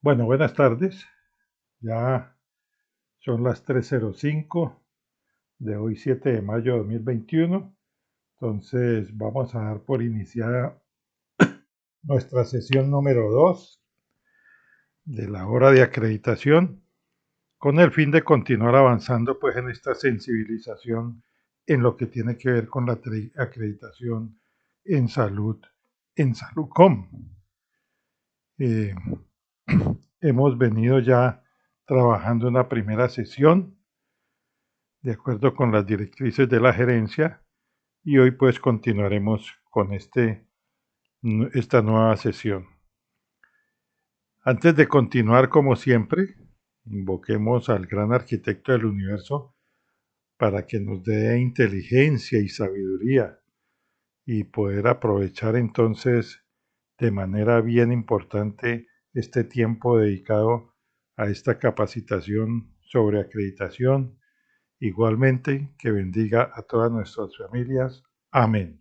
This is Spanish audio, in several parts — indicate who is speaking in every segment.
Speaker 1: Bueno, buenas tardes. Ya son las 3:05 de hoy, 7 de mayo de 2021. Entonces vamos a dar por iniciada nuestra sesión número 2 de la hora de acreditación, con el fin de continuar avanzando pues en esta sensibilización en lo que tiene que ver con la acreditación en salud, en Saludcom. Eh, Hemos venido ya trabajando una primera sesión de acuerdo con las directrices de la gerencia, y hoy pues continuaremos con esta nueva sesión. Antes de continuar, como siempre, invoquemos al gran arquitecto del universo para que nos dé inteligencia y sabiduría y poder aprovechar entonces de manera bien importante este tiempo dedicado a esta capacitación sobre acreditación. Igualmente, que bendiga a todas nuestras familias. Amén.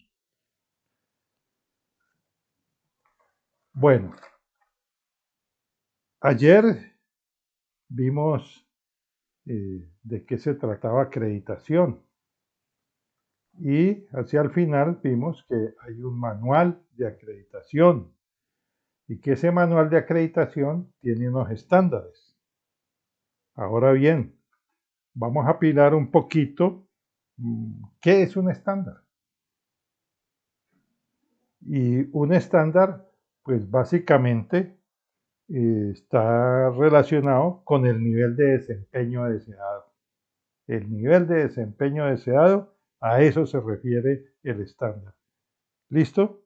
Speaker 1: Bueno, ayer vimos de qué se trataba acreditación, y hacia el final vimos que hay un manual de acreditación y que ese manual de acreditación tiene unos estándares. Ahora bien, vamos a pilar un poquito qué es un estándar. Y un estándar, pues básicamente está relacionado con el nivel de desempeño deseado. El nivel de desempeño deseado, a eso se refiere el estándar. ¿Listo?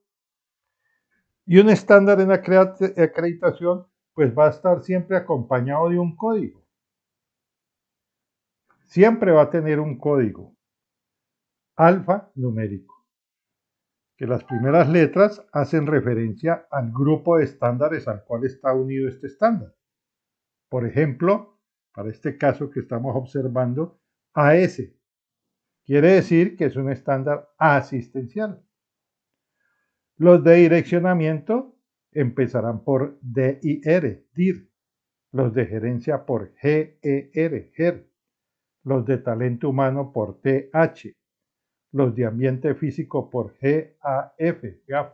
Speaker 1: Y un estándar en acreditación, pues va a estar siempre acompañado de un código. Siempre va a tener un código alfanumérico, que las primeras letras hacen referencia al grupo de estándares al cual está unido este estándar. Por ejemplo, para este caso que estamos observando, AS quiere decir que es un estándar asistencial. Los de direccionamiento empezarán por DIR, los de gerencia por GER, los de talento humano por TH, los de ambiente físico por GAF,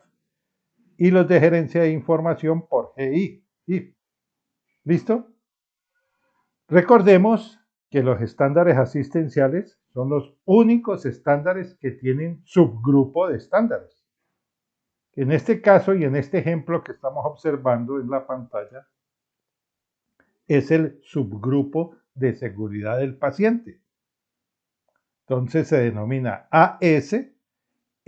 Speaker 1: y los de gerencia de información por GI. ¿Listo? Recordemos que los estándares asistenciales son los únicos estándares que tienen subgrupo de estándares. En este caso y en este ejemplo que estamos observando en la pantalla, es el subgrupo de seguridad del paciente. Entonces se denomina AS,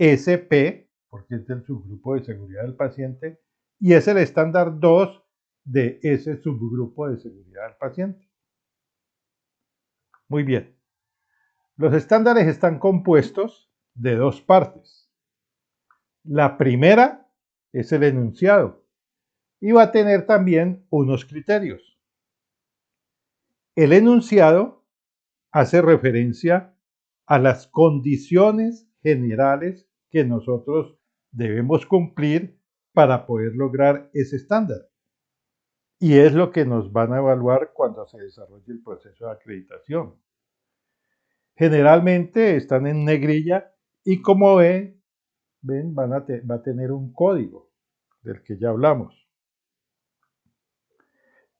Speaker 1: SP, porque es del subgrupo de seguridad del paciente, y es el estándar 2 de ese subgrupo de seguridad del paciente. Muy bien. Los estándares están compuestos de dos partes. La primera es el enunciado y va a tener también unos criterios. El enunciado hace referencia a las condiciones generales que nosotros debemos cumplir para poder lograr ese estándar. Y es lo que nos van a evaluar cuando se desarrolle el proceso de acreditación. Generalmente están en negrilla y, como ven, va a tener un código del que ya hablamos.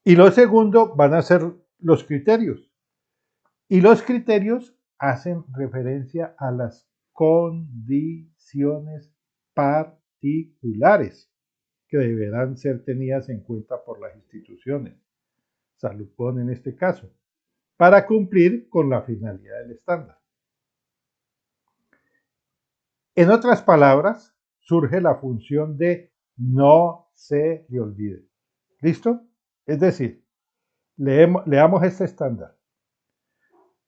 Speaker 1: Y lo segundo van a ser los criterios. Y los criterios hacen referencia a las condiciones particulares que deberán ser tenidas en cuenta por las instituciones, Saludcom en este caso, para cumplir con la finalidad del estándar. En otras palabras, surge la función de no se le olvide. ¿Listo? Es decir, leamos este estándar.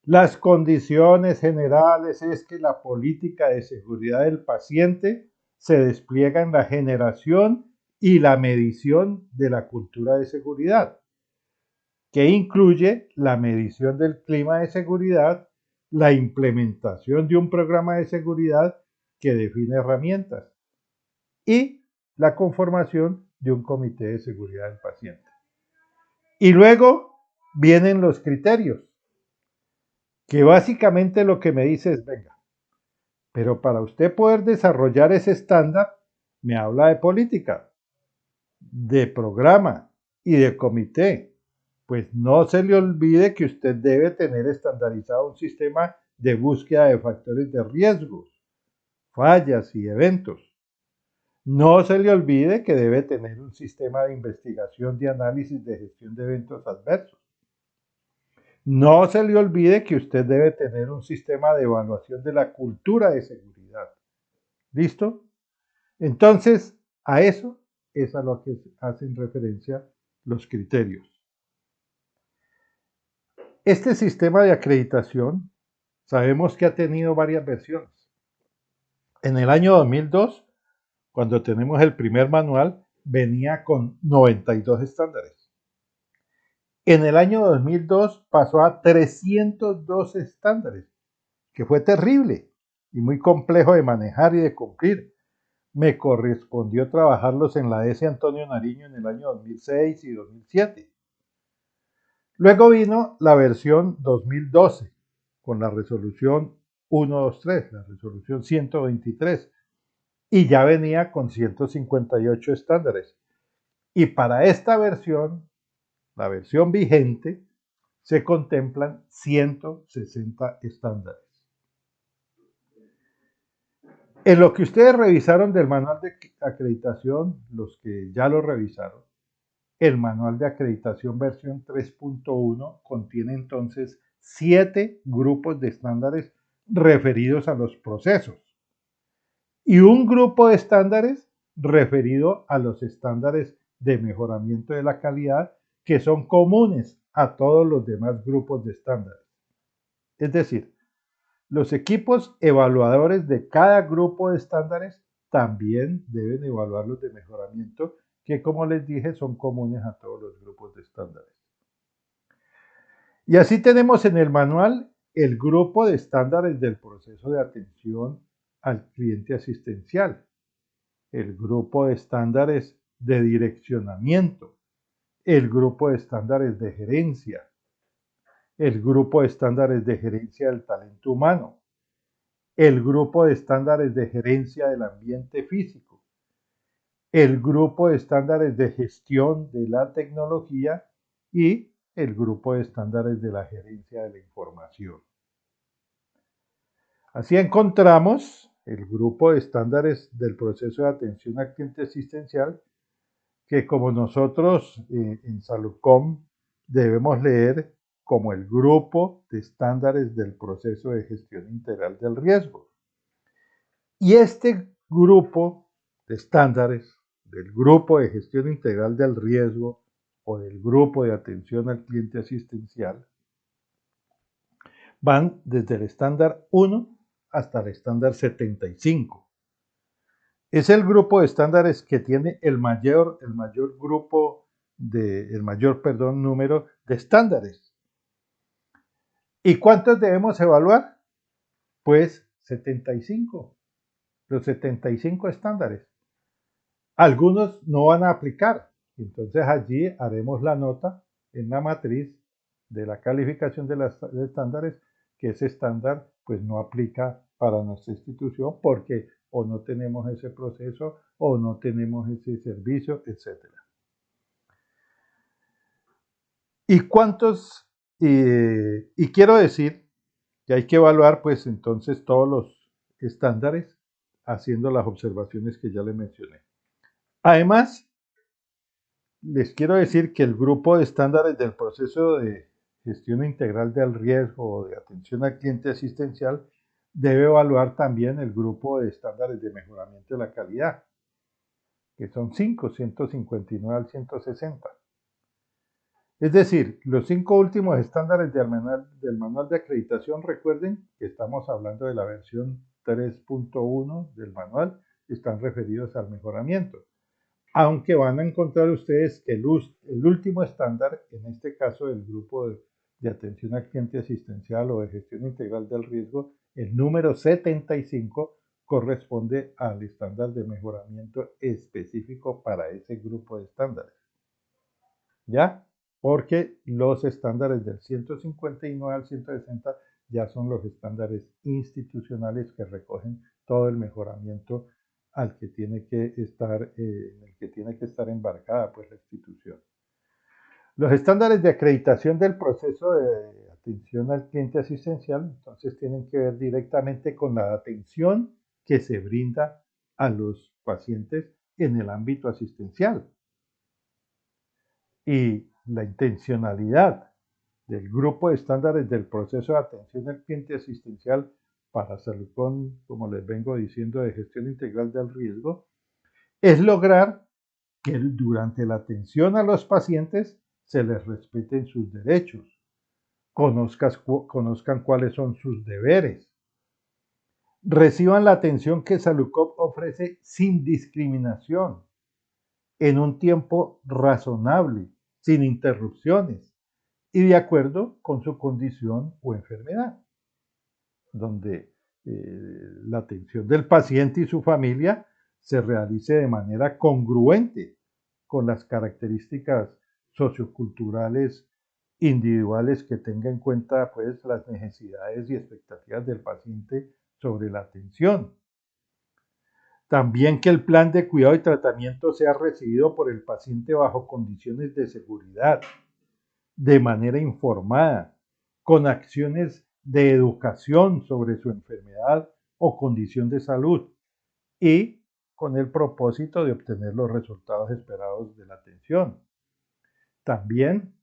Speaker 1: Las condiciones generales es que la política de seguridad del paciente se despliega en la generación y la medición de la cultura de seguridad, que incluye la medición del clima de seguridad, la implementación de un programa de seguridad que define herramientas y la conformación de un comité de seguridad del paciente. Y luego vienen los criterios, que básicamente lo que me dice es, venga, pero para usted poder desarrollar ese estándar, me habla de política, de programa y de comité. Pues no se le olvide que usted debe tener estandarizado un sistema de búsqueda de factores de riesgos, fallas y eventos. No se le olvide que debe tener un sistema de investigación, de análisis, de gestión de eventos adversos. No se le olvide que usted debe tener un sistema de evaluación de la cultura de seguridad. ¿Listo? Entonces, a eso es a lo que hacen referencia los criterios. Este sistema de acreditación sabemos que ha tenido varias versiones. En el año 2002, cuando tenemos el primer manual, venía con 92 estándares. En el año 2002 pasó a 302 estándares, que fue terrible y muy complejo de manejar y de cumplir. Me correspondió trabajarlos en la ESE Antonio Nariño en el año 2006 y 2007. Luego vino la versión 2012 con la resolución 123, la resolución 123, y ya venía con 158 estándares. Y para esta versión, la versión vigente, se contemplan 160 estándares. En lo que ustedes revisaron del manual de acreditación, los que ya lo revisaron, el manual de acreditación versión 3.1 contiene entonces 7 grupos de estándares referidos a los procesos y un grupo de estándares referido a los estándares de mejoramiento de la calidad que son comunes a todos los demás grupos de estándares. Es decir, los equipos evaluadores de cada grupo de estándares también deben evaluar los de mejoramiento que, como les dije, son comunes a todos los grupos de estándares. Y así tenemos en el manual el grupo de estándares del proceso de atención al cliente asistencial, el grupo de estándares de direccionamiento, el grupo de estándares de gerencia, el grupo de estándares de gerencia del talento humano, el grupo de estándares de gerencia del ambiente físico, el grupo de estándares de gestión de la tecnología y el grupo de estándares de la gerencia de la información. Así encontramos el grupo de estándares del proceso de atención al cliente asistencial que como nosotros en Saludcom debemos leer como el grupo de estándares del proceso de gestión integral del riesgo. Y este grupo de estándares del grupo de gestión integral del riesgo o del grupo de atención al cliente asistencial van desde el estándar 1 hasta el estándar 75. Es el grupo de estándares que tiene el mayor número de estándares. ¿Y cuántos debemos evaluar? Pues 75, los 75 estándares. Algunos no van a aplicar, entonces allí haremos la nota en la matriz de la calificación de los estándares que ese estándar pues no aplica para nuestra institución porque o no tenemos ese proceso o no tenemos ese servicio, etc. ¿Y cuántos? Y quiero decir que hay que evaluar pues entonces todos los estándares haciendo las observaciones que ya le mencioné. Además, les quiero decir que el grupo de estándares del proceso de gestión integral del riesgo o de atención al cliente asistencial debe evaluar también el grupo de estándares de mejoramiento de la calidad, que son 5, 159 al 160. Es decir, los 5 últimos estándares del manual de acreditación, recuerden que estamos hablando de la versión 3.1 del manual, están referidos al mejoramiento. Aunque van a encontrar ustedes que el último estándar, en este caso el grupo de atención al cliente asistencial o de gestión integral del riesgo, el número 75 corresponde al estándar de mejoramiento específico para ese grupo de estándares. ¿Ya? porque los estándares del 159 al 160 ya son los estándares institucionales que recogen todo el mejoramiento al que tiene que estar, en el que tiene que estar embarcada pues, la institución. Los estándares de acreditación del proceso de atención al cliente asistencial, entonces tienen que ver directamente con la atención que se brinda a los pacientes en el ámbito asistencial. Y la intencionalidad del grupo de estándares del proceso de atención al cliente asistencial para salud, como les vengo diciendo, de gestión integral del riesgo, es lograr que durante la atención a los pacientes se les respeten sus derechos, conozcan cuáles son sus deberes, reciban la atención que Saludcop ofrece sin discriminación, en un tiempo razonable, sin interrupciones y de acuerdo con su condición o enfermedad, donde la atención del paciente y su familia se realice de manera congruente con las características socioculturales individuales que tenga en cuenta pues las necesidades y expectativas del paciente sobre la atención. También que el plan de cuidado y tratamiento sea recibido por el paciente bajo condiciones de seguridad, de manera informada, con acciones de educación sobre su enfermedad o condición de salud y con el propósito de obtener los resultados esperados de la atención. También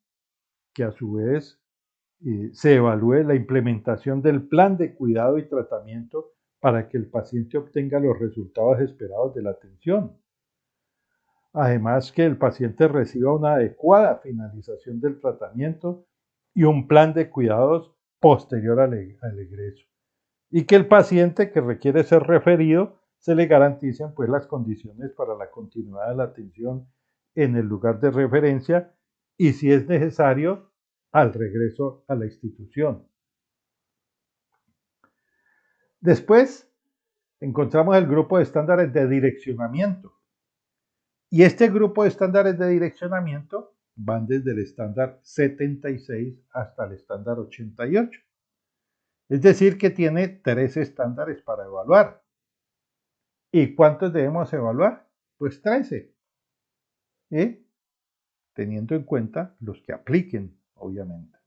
Speaker 1: que a su vez se evalúe la implementación del plan de cuidado y tratamiento para que el paciente obtenga los resultados esperados de la atención. Además, que el paciente reciba una adecuada finalización del tratamiento y un plan de cuidados posterior al egreso. Y que el paciente que requiere ser referido se le garanticen pues las condiciones para la continuidad de la atención en el lugar de referencia y, si es necesario, al regreso a la institución. Después encontramos el grupo de estándares de direccionamiento. Y este grupo de estándares de direccionamiento van desde el estándar 76 hasta el estándar 88. Es decir, que tiene 3 estándares para evaluar. ¿Y cuántos debemos evaluar? Pues 13. Teniendo en cuenta los que apliquen, obviamente.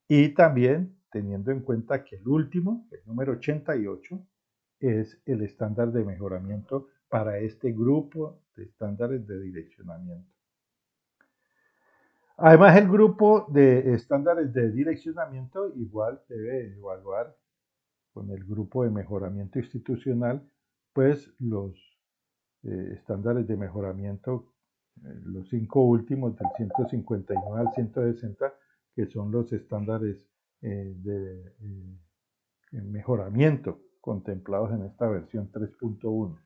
Speaker 1: Y también teniendo en cuenta que el último, el número 88, es el estándar de mejoramiento para este grupo de estándares de direccionamiento. Además, el grupo de estándares de direccionamiento igual debe evaluar con el grupo de mejoramiento institucional, pues los estándares de mejoramiento, los 5 últimos del 159 al 160, que son los estándares de mejoramiento contemplados en esta versión 3.1.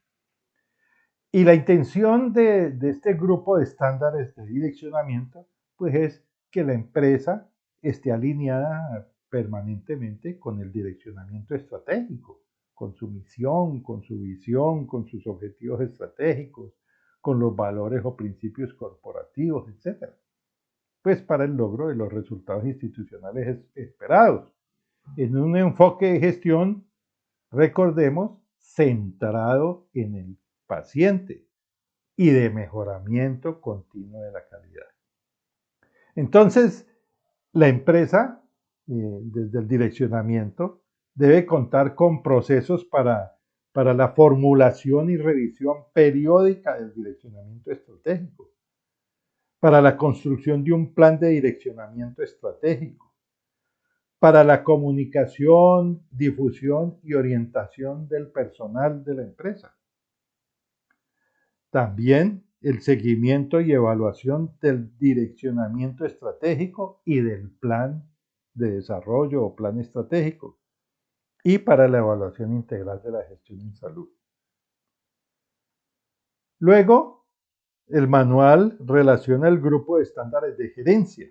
Speaker 1: Y la intención de este grupo de estándares de direccionamiento pues es que la empresa esté alineada permanentemente con el direccionamiento estratégico, con su misión, con su visión, con sus objetivos estratégicos, con los valores o principios corporativos, etc. Pues para el logro de los resultados institucionales esperados, en un enfoque de gestión, recordemos, centrado en el paciente y de mejoramiento continuo de la calidad. Entonces, la empresa, desde el direccionamiento, debe contar con procesos para la formulación y revisión periódica del direccionamiento estratégico, para la construcción de un plan de direccionamiento estratégico, para la comunicación, difusión y orientación del personal de la empresa. También el seguimiento y evaluación del direccionamiento estratégico y del plan de desarrollo o plan estratégico, y para la evaluación integral de la gestión en salud. Luego, el manual relaciona el grupo de estándares de gerencia.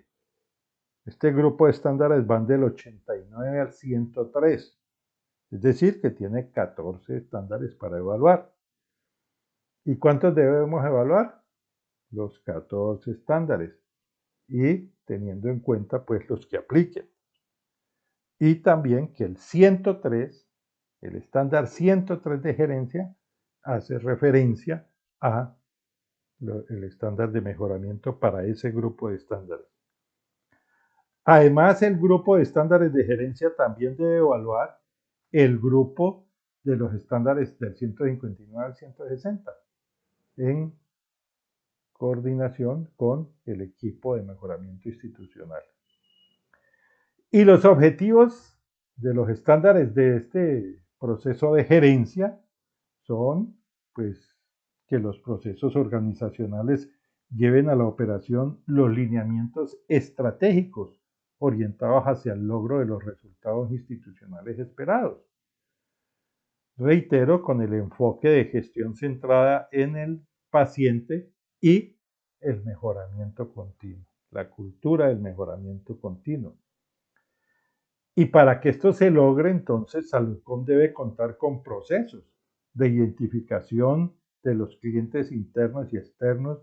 Speaker 1: Este grupo de estándares van del 89 al 103, es decir, que tiene 14 estándares para evaluar. ¿Y cuántos debemos evaluar? Los 14 estándares. y teniendo en cuenta pues los que apliquen. Y también que el 103, el estándar 103 de gerencia, hace referencia a el estándar de mejoramiento para ese grupo de estándares. Además, el grupo de estándares de gerencia también debe evaluar el grupo de los estándares del 159 al 160 en coordinación con el equipo de mejoramiento institucional. Y los objetivos de los estándares de este proceso de gerencia son, pues, que los procesos organizacionales lleven a la operación los lineamientos estratégicos orientados hacia el logro de los resultados institucionales esperados. Reitero, con el enfoque de gestión centrada en el paciente y el mejoramiento continuo, la cultura del mejoramiento continuo. Y para que esto se logre, entonces, Saludcom debe contar con procesos de identificación de los clientes internos y externos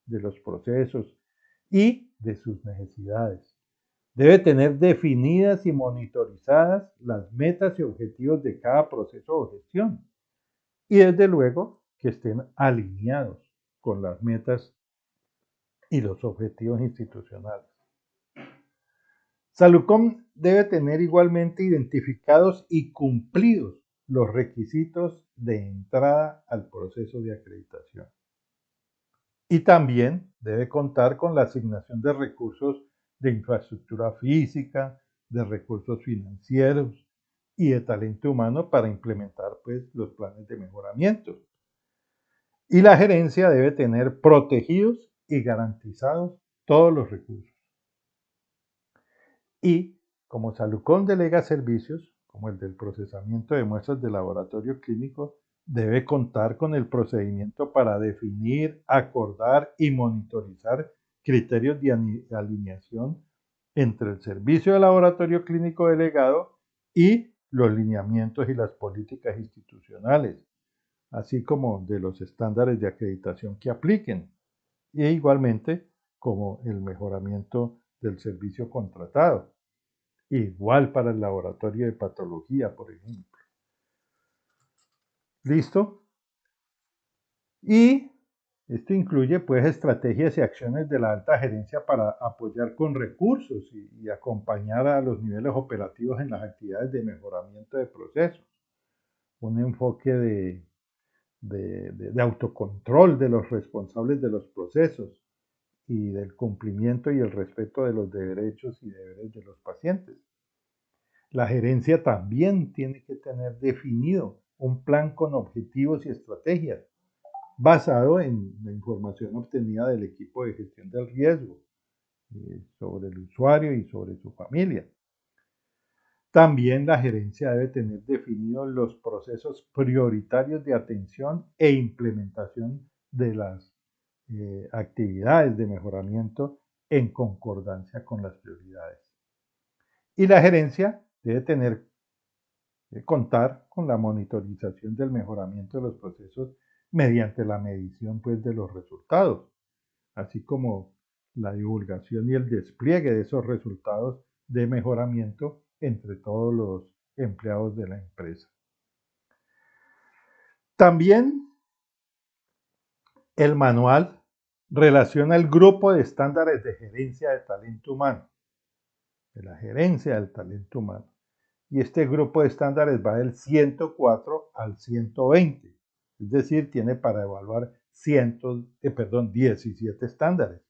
Speaker 1: de los procesos y de sus necesidades. Debe tener definidas y monitorizadas las metas y objetivos de cada proceso o gestión. Y desde luego que estén alineados con las metas y los objetivos institucionales. Saludcom debe tener igualmente identificados y cumplidos los requisitos de entrada al proceso de acreditación. Y también debe contar con la asignación de recursos de infraestructura física, de recursos financieros y de talento humano para implementar pues, los planes de mejoramiento. Y la gerencia debe tener protegidos y garantizados todos los recursos. Y como Saludcom delega servicios, como el del procesamiento de muestras de laboratorio clínico, debe contar con el procedimiento para definir, acordar y monitorizar criterios de alineación entre el servicio de laboratorio clínico delegado y los lineamientos y las políticas institucionales, así como de los estándares de acreditación que apliquen, e igualmente como el mejoramiento del servicio contratado. Igual para el laboratorio de patología, por ejemplo. ¿Listo? Y esto incluye pues estrategias y acciones de la alta gerencia para apoyar con recursos y acompañar a los niveles operativos en las actividades de mejoramiento de procesos. Un enfoque de autocontrol de los responsables de los procesos y del cumplimiento y el respeto de los derechos y deberes de los pacientes. La gerencia también tiene que tener definido un plan con objetivos y estrategias basado en la información obtenida del equipo de gestión del riesgo sobre el usuario y sobre su familia. También la gerencia debe tener definidos los procesos prioritarios de atención e implementación de las actividades de mejoramiento en concordancia con las prioridades. Y la gerencia debe contar con la monitorización del mejoramiento de los procesos mediante la medición pues, de los resultados, así como la divulgación y el despliegue de esos resultados de mejoramiento entre todos los empleados de la empresa. También el manual relaciona el grupo de estándares de gerencia de talento humano, de la gerencia del talento humano. Y este grupo de estándares va del 104 al 120, es decir, tiene para evaluar 17 estándares.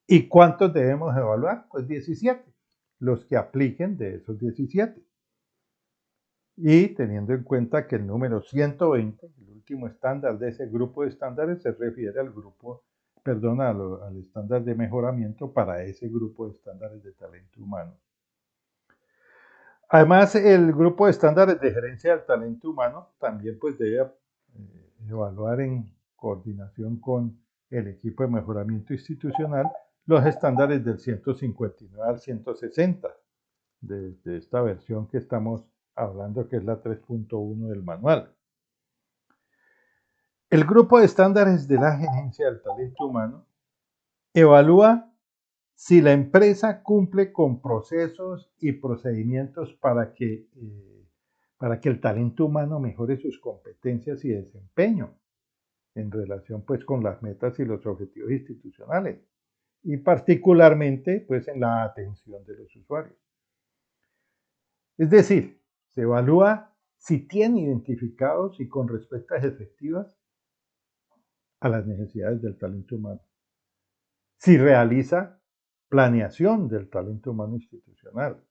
Speaker 1: ¿Y cuántos debemos evaluar? Pues 17, los que apliquen de esos 17. Y teniendo en cuenta que el número 120, el último estándar de ese grupo de estándares, se refiere al al estándar de mejoramiento para ese grupo de estándares de talento humano. Además, el grupo de estándares de gerencia del talento humano también pues, debe evaluar en coordinación con el equipo de mejoramiento institucional los estándares del 159 al 160 de esta versión que estamos hablando, que es la 3.1 del manual. El grupo de estándares de la gerencia del talento humano evalúa si la empresa cumple con procesos y procedimientos para que el talento humano mejore sus competencias y desempeño en relación pues con las metas y los objetivos institucionales y particularmente pues en la atención de los usuarios. Es decir, se evalúa si tiene identificados y con respuestas efectivas a las necesidades del talento humano. Si realiza planeación del talento humano institucional.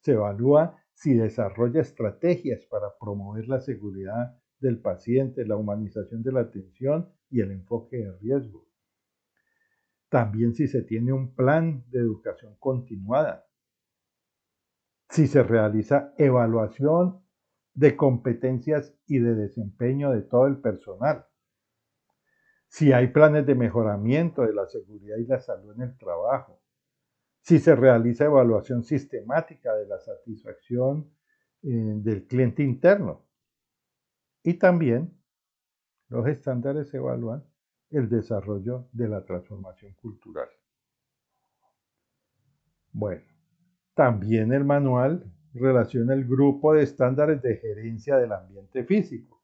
Speaker 1: Se evalúa si desarrolla estrategias para promover la seguridad del paciente, la humanización de la atención y el enfoque de riesgo. También si se tiene un plan de educación continuada. Si se realiza evaluación de competencias y de desempeño de todo el personal. Si hay planes de mejoramiento de la seguridad y la salud en el trabajo. Si se realiza evaluación sistemática de la satisfacción del cliente interno. Y también los estándares evalúan el desarrollo de la transformación cultural. Bueno, también el manual relaciona el grupo de estándares de gerencia del ambiente físico.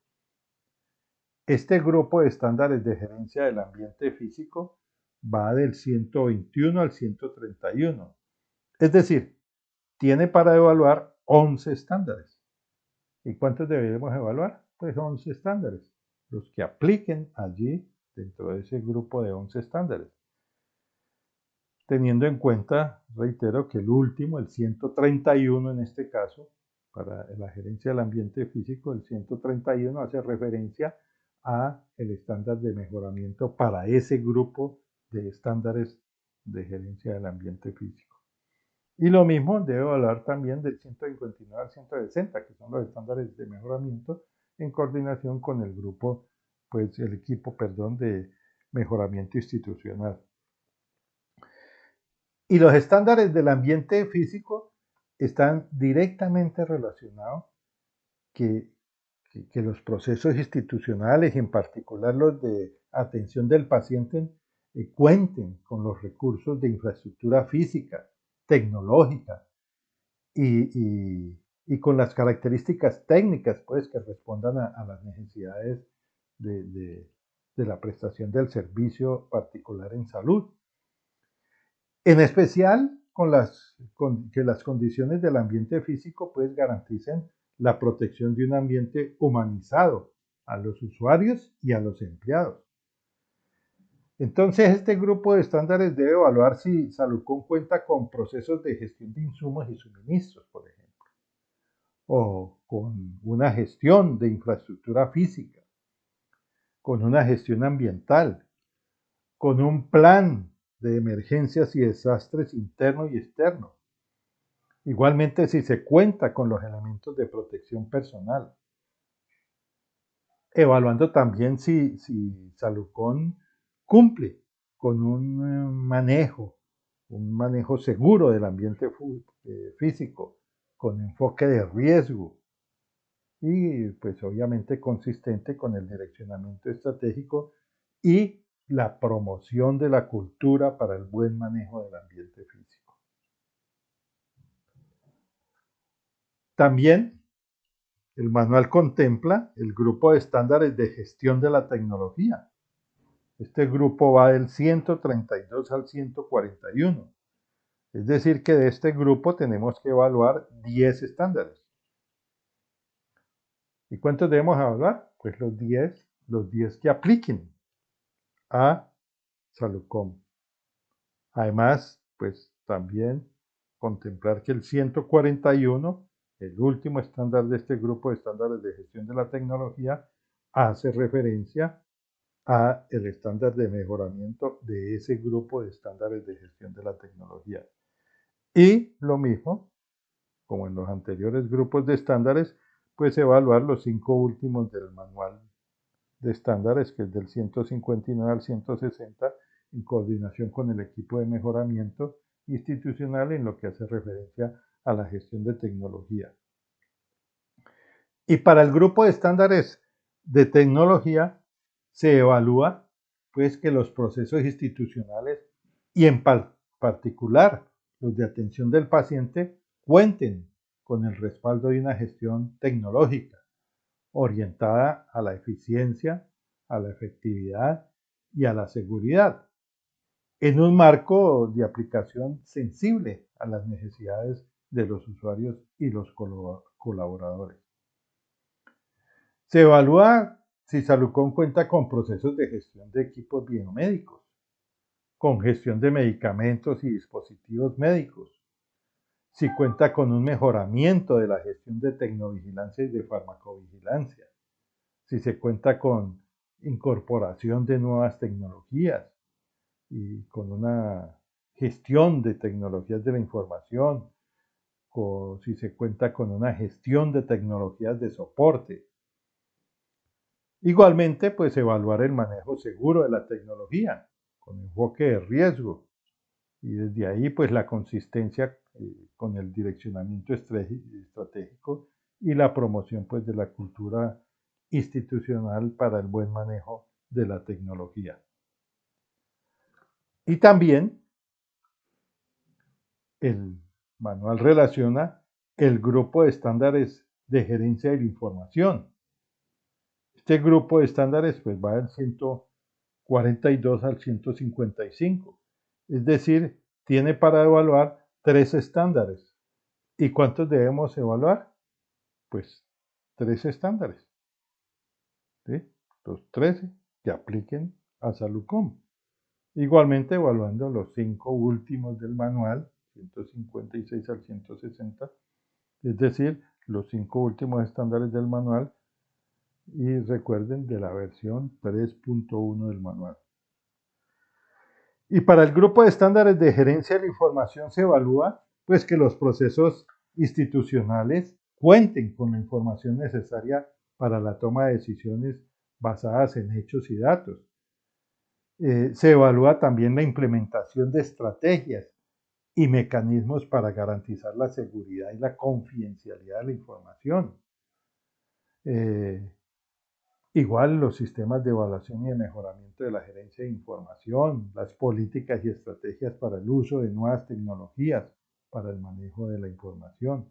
Speaker 1: Este grupo de estándares de gerencia del ambiente físico va del 121 al 131. Es decir, tiene para evaluar 11 estándares. ¿Y cuántos debemos evaluar? Pues 11 estándares, los que apliquen allí dentro de ese grupo de 11 estándares. Teniendo en cuenta, reitero, que el último, el 131 en este caso, para la gerencia del ambiente físico, el 131 hace referencia a el estándar de mejoramiento para ese grupo de estándares de gerencia del ambiente físico. Y lo mismo debe hablar también del 159 al 160, que son los estándares de mejoramiento en coordinación con el grupo, pues el equipo, perdón, de mejoramiento institucional. Y los estándares del ambiente físico están directamente relacionados que los procesos institucionales, en particular los de atención del paciente, cuenten con los recursos de infraestructura física, tecnológica, y con las características técnicas pues, que respondan a las necesidades de la prestación del servicio particular en salud. En especial que las condiciones del ambiente físico pues, garanticen la protección de un ambiente humanizado a los usuarios y a los empleados. Entonces, este grupo de estándares debe evaluar si Salucon cuenta con procesos de gestión de insumos y suministros, por ejemplo, o con una gestión de infraestructura física, con una gestión ambiental, con un plan de emergencias y desastres interno y externo. Igualmente, si se cuenta con los elementos de protección personal. Evaluando también si Salucon cumple con un manejo seguro del ambiente físico, con enfoque de riesgo y pues obviamente consistente con el direccionamiento estratégico y la promoción de la cultura para el buen manejo del ambiente físico. También el manual contempla el grupo de estándares de gestión de la tecnología. Este grupo va del 132 al 141. Es decir, que de este grupo tenemos que evaluar 10 estándares. ¿Y cuántos debemos evaluar? Pues los 10 que apliquen a Salucom. Además, pues también contemplar que el 141, el último estándar de este grupo de estándares de gestión de la tecnología, hace referencia a el estándar de mejoramiento de ese grupo de estándares de gestión de la tecnología. Y lo mismo, como en los anteriores grupos de estándares, pues evaluar los 5 últimos del manual de estándares, que es del 159 al 160, en coordinación con el equipo de mejoramiento institucional en lo que hace referencia a la gestión de tecnología. Y para el grupo de estándares de tecnología se evalúa pues que los procesos institucionales y en particular los de atención del paciente, cuenten con el respaldo de una gestión tecnológica orientada a la eficiencia, a la efectividad y a la seguridad, en un marco de aplicación sensible a las necesidades de los usuarios y los colaboradores. Se evalúa si Salucon cuenta con procesos de gestión de equipos biomédicos, con gestión de medicamentos y dispositivos médicos, si cuenta con un mejoramiento de la gestión de tecnovigilancia y de farmacovigilancia, si se cuenta con incorporación de nuevas tecnologías y con una gestión de tecnologías de la información, o si se cuenta con una gestión de tecnologías de soporte. Igualmente, pues evaluar el manejo seguro de la tecnología con enfoque de riesgo y desde ahí pues la consistencia con el direccionamiento estratégico y la promoción pues de la cultura institucional para el buen manejo de la tecnología. Y también el manual relaciona el grupo de estándares de gerencia de la información. Este grupo de estándares pues va del 142 al 155, es decir, tiene para evaluar 3 estándares. ¿Y cuántos debemos evaluar? Pues 3 estándares, ¿sí? Los 13 que apliquen a Salucom. Igualmente evaluando los 5 últimos del manual, 156 al 160, es decir, los 5 últimos estándares del manual y recuerden de la versión 3.1 del manual. Y para el grupo de estándares de gerencia de la información se evalúa pues que los procesos institucionales cuenten con la información necesaria para la toma de decisiones basadas en hechos y datos. Se evalúa también la implementación de estrategias y mecanismos para garantizar la seguridad y la confidencialidad de la información. Igual los sistemas de evaluación y de mejoramiento de la gerencia de información, las políticas y estrategias para el uso de nuevas tecnologías para el manejo de la información,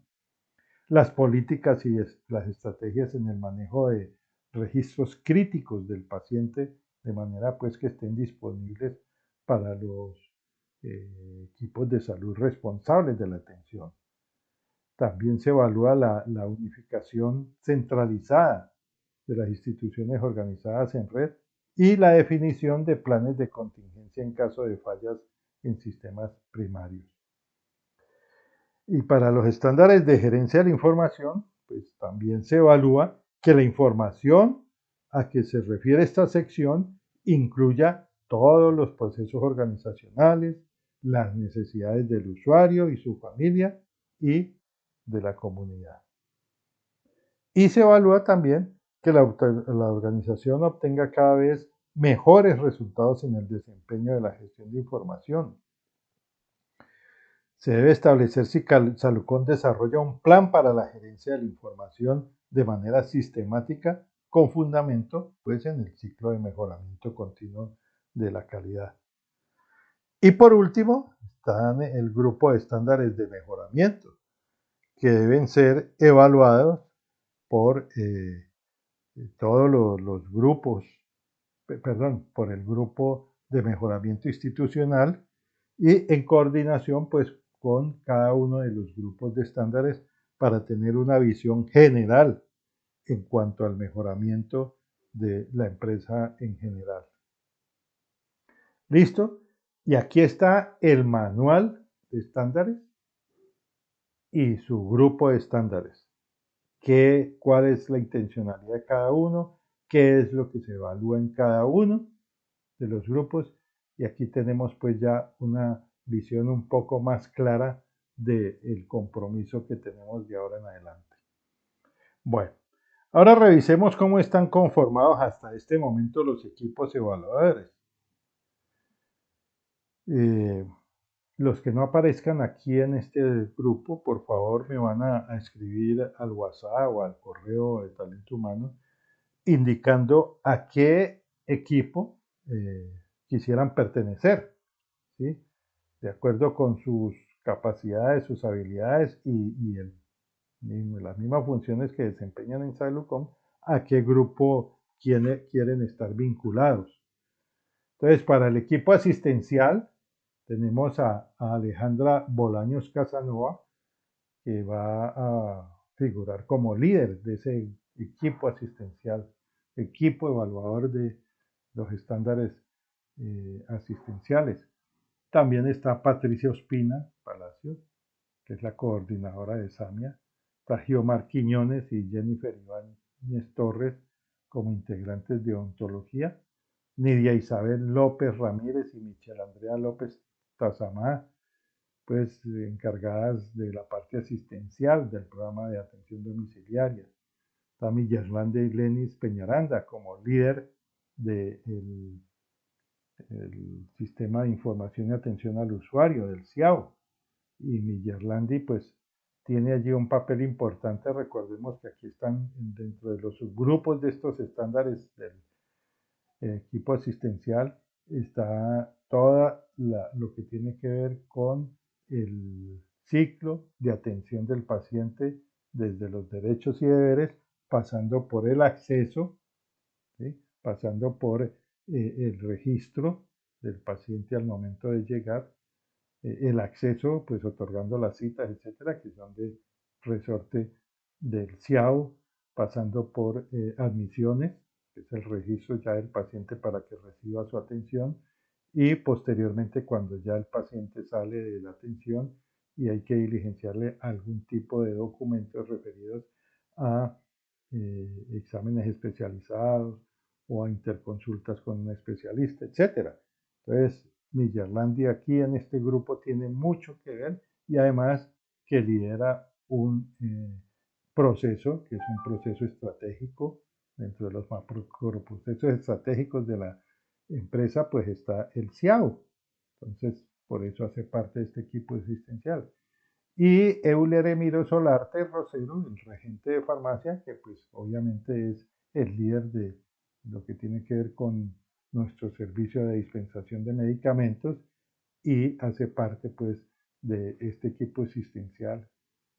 Speaker 1: las políticas y las estrategias en el manejo de registros críticos del paciente de manera pues que estén disponibles para los equipos de salud responsables de la atención. También se evalúa la unificación centralizada de las instituciones organizadas en red y la definición de planes de contingencia en caso de fallas en sistemas primarios. Y para los estándares de gerencia de la información, pues también se evalúa que la información a que se refiere esta sección incluya todos los procesos organizacionales, las necesidades del usuario y su familia y de la comunidad. Y se evalúa también que la organización obtenga cada vez mejores resultados en el desempeño de la gestión de información. Se debe establecer si Salucon desarrolla un plan para la gerencia de la información de manera sistemática con fundamento pues, en el ciclo de mejoramiento continuo de la calidad. Y por último, está el grupo de estándares de mejoramiento que deben ser evaluados por todos los grupos, por el grupo de mejoramiento institucional y en coordinación pues con cada uno de los grupos de estándares para tener una visión general en cuanto al mejoramiento de la empresa en general. ¿Listo? Y aquí está el manual de estándares y su grupo de estándares. ¿Cuál es la intencionalidad de cada uno? ¿Qué es lo que se evalúa en cada uno de los grupos? Y aquí tenemos pues ya una visión un poco más clara del compromiso que tenemos de ahora en adelante. Bueno, ahora revisemos cómo están conformados hasta este momento los equipos evaluadores. Los que no aparezcan aquí en este grupo, por favor me van a escribir al WhatsApp o al correo de Talento Humano indicando a qué equipo quisieran pertenecer, ¿sí? de acuerdo con sus capacidades, sus habilidades las mismas funciones que desempeñan en Siloncom, a qué grupo quieren estar vinculados. Entonces, para el equipo asistencial, tenemos a Alejandra Bolaños Casanova, que va a figurar como líder de ese equipo asistencial, equipo evaluador de los estándares asistenciales. También está Patricia Ospina Palacios, que es la coordinadora de SAMIA. Está Giomar Quiñones y Jennifer Ibáñez Torres como integrantes de ontología. Nidia Isabel López Ramírez y Michelle Andrea López Tazamá, pues encargadas de la parte asistencial del programa de atención domiciliaria. Tami Yerlande y Lenis Peñaranda como líder del sistema de información y atención al usuario, del CIAO. Y Millerlandi pues tiene allí un papel importante. Recordemos que aquí están dentro de los subgrupos de estos estándares del equipo asistencial, está lo que tiene que ver con el ciclo de atención del paciente desde los derechos y deberes, pasando por el acceso, ¿sí? Pasando por el registro del paciente al momento de llegar, el acceso, pues otorgando las citas, etcétera, que son de resorte del CIAO, pasando por admisiones, que es el registro ya del paciente para que reciba su atención, y posteriormente cuando ya el paciente sale de la atención y hay que diligenciarle algún tipo de documentos referidos a exámenes especializados o a interconsultas con un especialista, etcétera. Entonces, Millerlandi aquí en este grupo tiene mucho que ver y además que lidera un proceso, que es un proceso estratégico. Dentro de los procesos estratégicos de la empresa, pues está el CIAO. Entonces, por eso hace parte de este equipo asistencial. Y Euler Emiro Solarte Rosero, el regente de farmacia, que pues obviamente es el líder de lo que tiene que ver con nuestro servicio de dispensación de medicamentos y hace parte pues de este equipo asistencial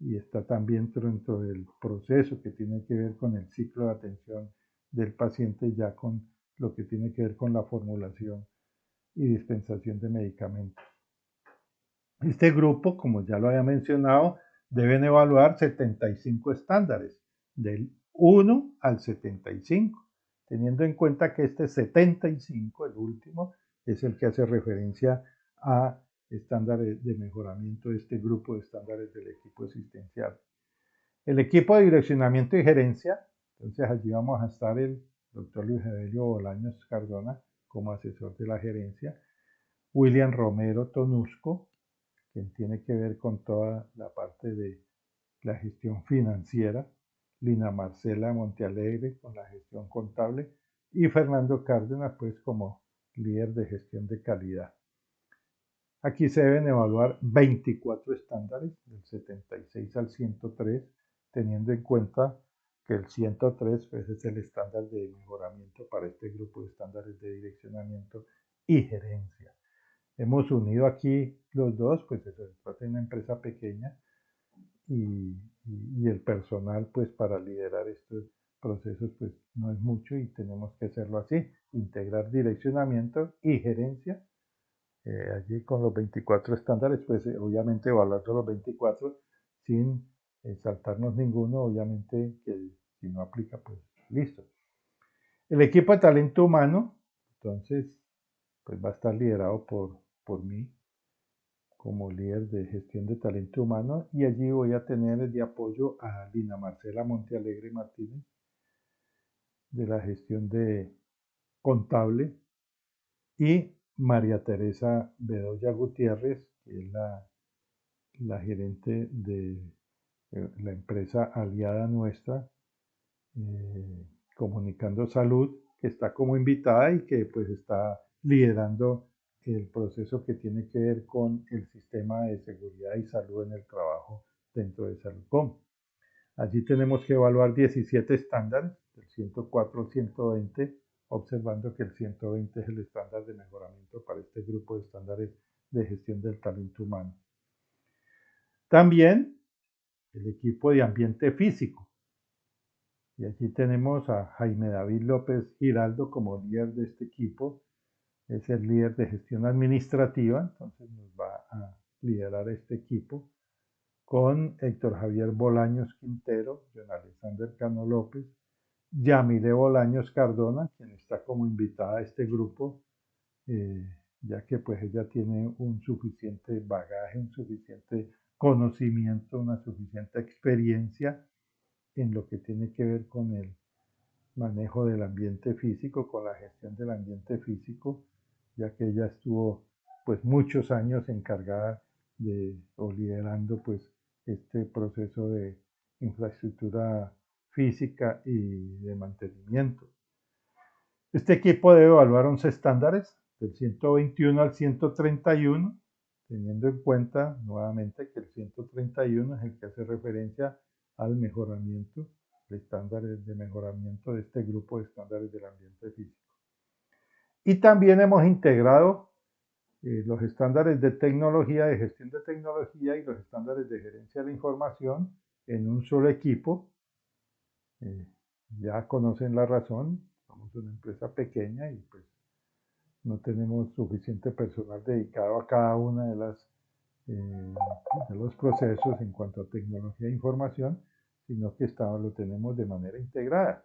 Speaker 1: y está también dentro del proceso que tiene que ver con el ciclo de atención del paciente, ya con lo que tiene que ver con la formulación y dispensación de medicamentos. Este grupo, como ya lo había mencionado, deben evaluar 75 estándares, del 1 al 75, teniendo en cuenta que este 75, el último, es el que hace referencia a estándares de mejoramiento de este grupo de estándares del equipo asistencial. El equipo de direccionamiento y gerencia, entonces allí vamos a estar el doctor Luis Evelio Bolaños Cardona como asesor de la gerencia, William Romero Tonusco, quien tiene que ver con toda la parte de la gestión financiera, Lina Marcela Montealegre con la gestión contable y Fernando Cárdenas pues como líder de gestión de calidad. Aquí se deben evaluar 24 estándares, del 76 al 103, teniendo en cuenta que el 103 pues, es el estándar de mejoramiento para este grupo de estándares de direccionamiento y gerencia. Hemos unido aquí los dos, pues se trata de una empresa pequeña y el personal pues para liderar estos procesos pues no es mucho y tenemos que hacerlo así, integrar direccionamiento y gerencia allí con los 24 estándares, pues obviamente evaluando los 24 sin saltarnos ninguno, obviamente que si no aplica pues listo. El equipo de talento humano, entonces pues va a estar liderado por mí como líder de gestión de talento humano y allí voy a tener de apoyo a Lina Marcela Montealegre Martínez de la gestión de contable y María Teresa Bedoya Gutiérrez, que es la gerente de la empresa aliada nuestra, Comunicando Salud, que está como invitada y que pues está liderando el proceso que tiene que ver con el sistema de seguridad y salud en el trabajo dentro de Saludcom. Allí tenemos que evaluar 17 estándares, del 104 al 120, observando que el 120 es el estándar de mejoramiento para este grupo de estándares de gestión del talento humano. También el equipo de ambiente físico. Y aquí tenemos a Jaime David López Giraldo como líder de este equipo. Es el líder de gestión administrativa, entonces nos va a liderar este equipo con Héctor Javier Bolaños Quintero, John Alexander Cano López, Yamile Bolaños Cardona, quien está como invitada a este grupo, ya que pues ella tiene un suficiente bagaje, un suficiente conocimiento, una suficiente experiencia en lo que tiene que ver con el manejo del ambiente físico, con la gestión del ambiente físico, ya que ella estuvo pues muchos años encargada de o liderando pues este proceso de infraestructura física y de mantenimiento. Este equipo debe evaluar 11 estándares del 121 al 131, teniendo en cuenta nuevamente que el 131 es el que hace referencia al mejoramiento, de estándares de mejoramiento de este grupo de estándares del ambiente físico. Y también hemos integrado los estándares de tecnología, de gestión de tecnología y los estándares de gerencia de la información en un solo equipo. Ya conocen la razón, somos una empresa pequeña y pues no tenemos suficiente personal dedicado a cada una de los procesos en cuanto a tecnología e información, sino que lo tenemos de manera integrada.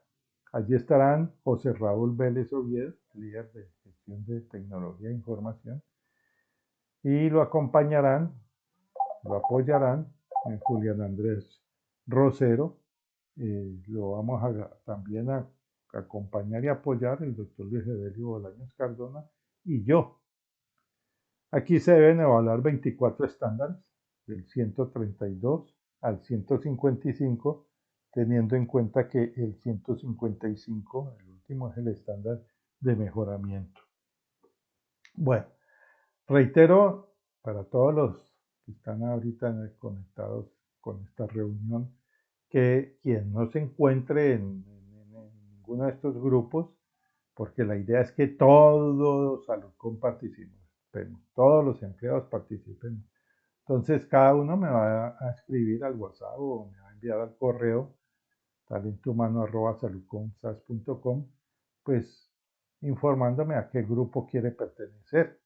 Speaker 1: Allí estarán José Raúl Vélez Oviedo, líder de gestión de tecnología e información, y lo acompañarán, lo apoyarán Julián Andrés Rosero. Lo vamos también a acompañar y apoyar el doctor Luis Evelio Bolaños Cardona y yo. Aquí se deben evaluar 24 estándares, del 132 al 155, teniendo en cuenta que el 155, el último, es el estándar de mejoramiento. Bueno, reitero para todos los que están ahorita conectados con esta reunión, que quien no se encuentre en ninguno de estos grupos, porque la idea es que todos Saludcom participemos, todos los empleados participen. Entonces cada uno me va a escribir al WhatsApp o me va a enviar al correo talentohumano@saludcomsas.com, pues informándome a qué grupo quiere pertenecer.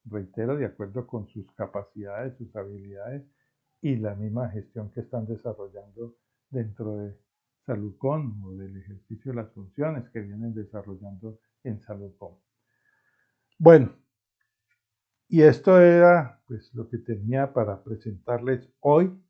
Speaker 1: Reitero, de acuerdo con sus capacidades, sus habilidades y la misma gestión que están desarrollando dentro de Saludcom o del ejercicio de las funciones que vienen desarrollando en Saludcom. Bueno, y esto era pues lo que tenía para presentarles hoy